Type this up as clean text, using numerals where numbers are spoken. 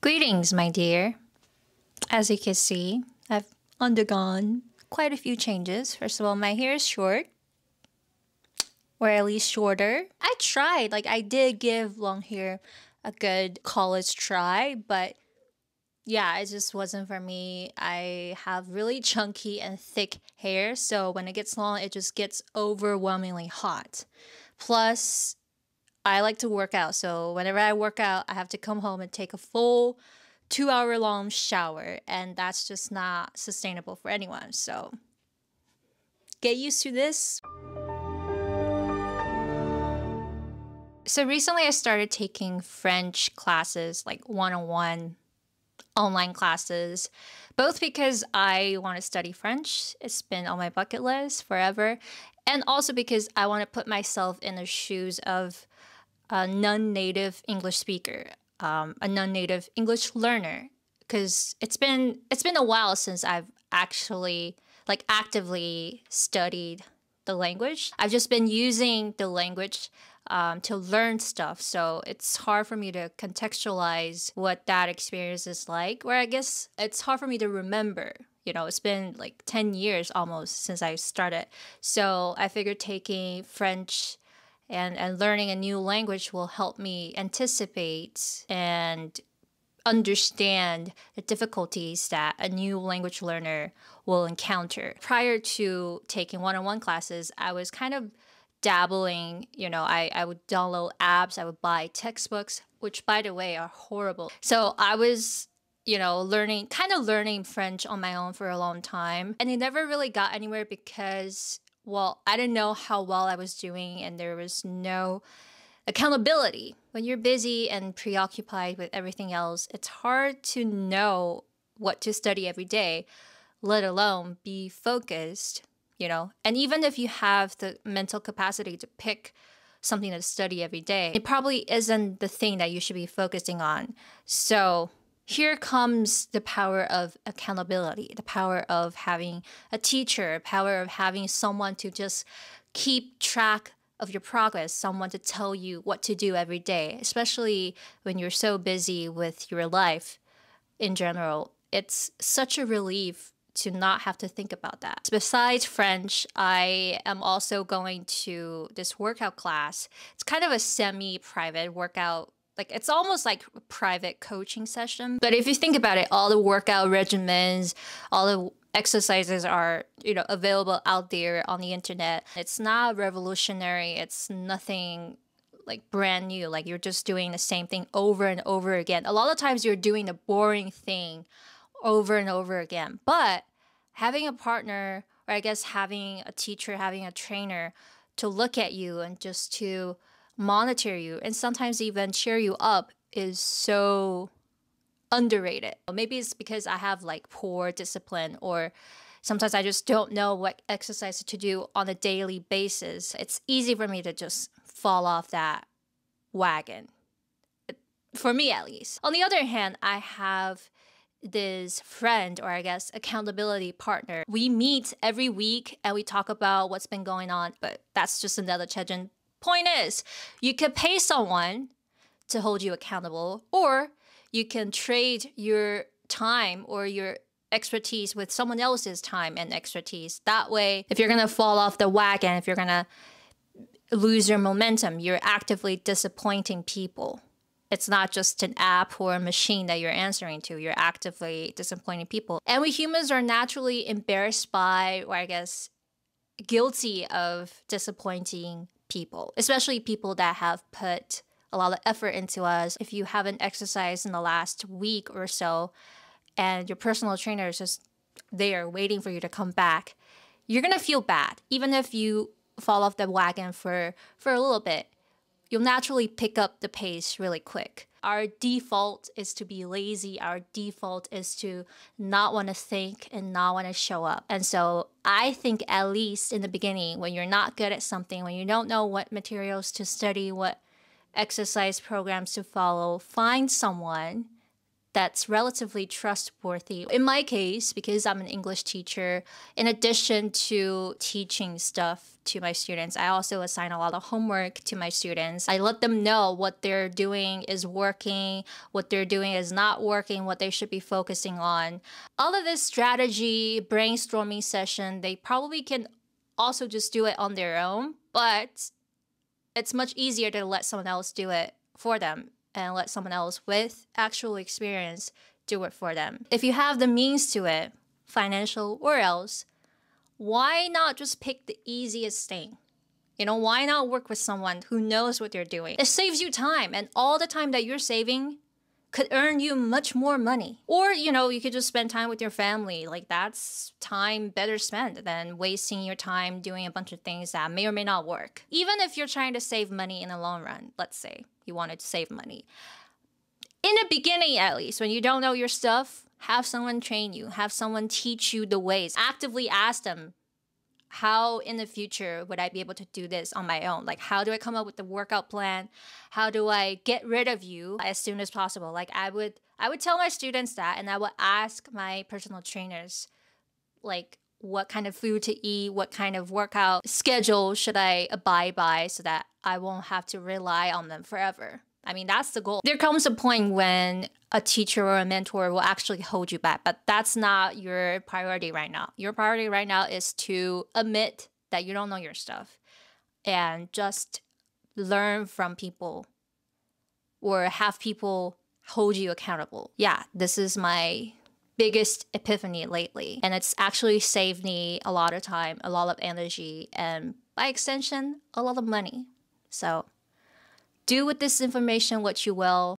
Greetings, my dear. As you can see, I've undergone quite a few changes. First of all, my hair is short, or at least shorter. I tried, I did give long hair a good college try, but yeah, it just wasn't for me. I have really chunky and thick hair, so when it gets long, it just gets overwhelmingly hot. Plus, I like to work out, so whenever I work out, I have to come home and take a full 2-hour long shower, and that's just not sustainable for anyone. So get used to this. So recently I started taking French classes, like one-on-one online classes, both because I want to study French. It's been on my bucket list forever. And also because I want to put myself in the shoes of a non-native English speaker, a non-native English learner, because it's been a while since I've actually actively studied the language. I've just been using the language to learn stuff, so it's hard for me to contextualize what that experience is like, or I guess it's hard for me to remember. It's been 10 years almost since I started, so I figured taking French and learning a new language will help me anticipate and understand the difficulties that a new language learner will encounter. Prior to taking one-on-one classes, I was kind of dabbling, I would download apps, I would buy textbooks, which by the way are horrible. So I was, learning French on my own for a long time. And it never really got anywhere because, I didn't know how well I was doing and there was no accountability. When you're busy and preoccupied with everything else, it's hard to know what to study every day, let alone be focused. And even if you have the mental capacity to pick something to study every day, it probably isn't the thing that you should be focusing on. So here comes the power of accountability, the power of having a teacher, the power of having someone to just keep track of your progress, someone to tell you what to do every day, especially when you're so busy with your life in general. It's such a relief to not have to think about that. Besides French, I am also going to this workout class. It's kind of a semi-private workout. It's almost like a private coaching session. But if you think about it, all the workout regimens, all the exercises are, available out there on the internet. It's not revolutionary. It's nothing brand new. You're just doing the same thing over and over again. A lot of times you're doing the boring thing over and over again. But having a partner, or I guess having a teacher, having a trainer to look at you and just to monitor you and sometimes even cheer you up is so underrated. Maybe it's because I have poor discipline, or sometimes I just don't know what exercise to do on a daily basis. It's easy for me to just fall off that wagon, for me at least. On the other hand, I have this friend, or I guess accountability partner. We meet every week and we talk about what's been going on, but that's just another tangent. Point is, you could pay someone to hold you accountable, or you can trade your time or your expertise with someone else's time and expertise. That way, if you're gonna fall off the wagon, if you're gonna lose your momentum, you're actively disappointing people. It's not just an app or a machine that you're answering to. You're actively disappointing people. And we humans are naturally embarrassed by, or I guess, guilty of disappointing people, especially people that have put a lot of effort into us. If you haven't exercised in the last week or so, and your personal trainer is just there waiting for you to come back, you're gonna feel bad. Even if you fall off the wagon for a little bit, you'll naturally pick up the pace really quick. Our default is to be lazy. Our default is to not want to think and not want to show up. And so I think at least in the beginning, when you're not good at something, when you don't know what materials to study, what exercise programs to follow, find someone that's relatively trustworthy. In my case, because I'm an English teacher, in addition to teaching stuff to my students, I also assign a lot of homework to my students. I let them know what they're doing is working, what they're doing is not working, what they should be focusing on. All of this strategy, brainstorming session, they probably can also just do it on their own, but it's much easier to let someone else do it for them and let someone else with actual experience do it for them. If you have the means to it, financial or else, why not just pick the easiest thing? Why not work with someone who knows what they're doing? It saves you time, and all the time that you're saving could earn you much more money. Or, you could just spend time with your family. Like, that's time better spent than wasting your time doing a bunch of things that may or may not work. Even if you're trying to save money in the long run, let's say you wanted to save money. In the beginning, at least, when you don't know your stuff, have someone train you, have someone teach you the ways. Actively ask them, how in the future would I be able to do this on my own? Like, how do I come up with the workout plan? How do I get rid of you as soon as possible? Like, I would tell my students that, and I would ask my personal trainers, like, what kind of food to eat, what kind of workout schedule should I abide by so that I won't have to rely on them forever. I mean, that's the goal. There comes a point when a teacher or a mentor will actually hold you back, but that's not your priority right now. Your priority right now is to admit that you don't know your stuff and just learn from people or have people hold you accountable. Yeah, this is my biggest epiphany lately, and it's actually saved me a lot of time, a lot of energy, and by extension, a lot of money. So do with this information what you will.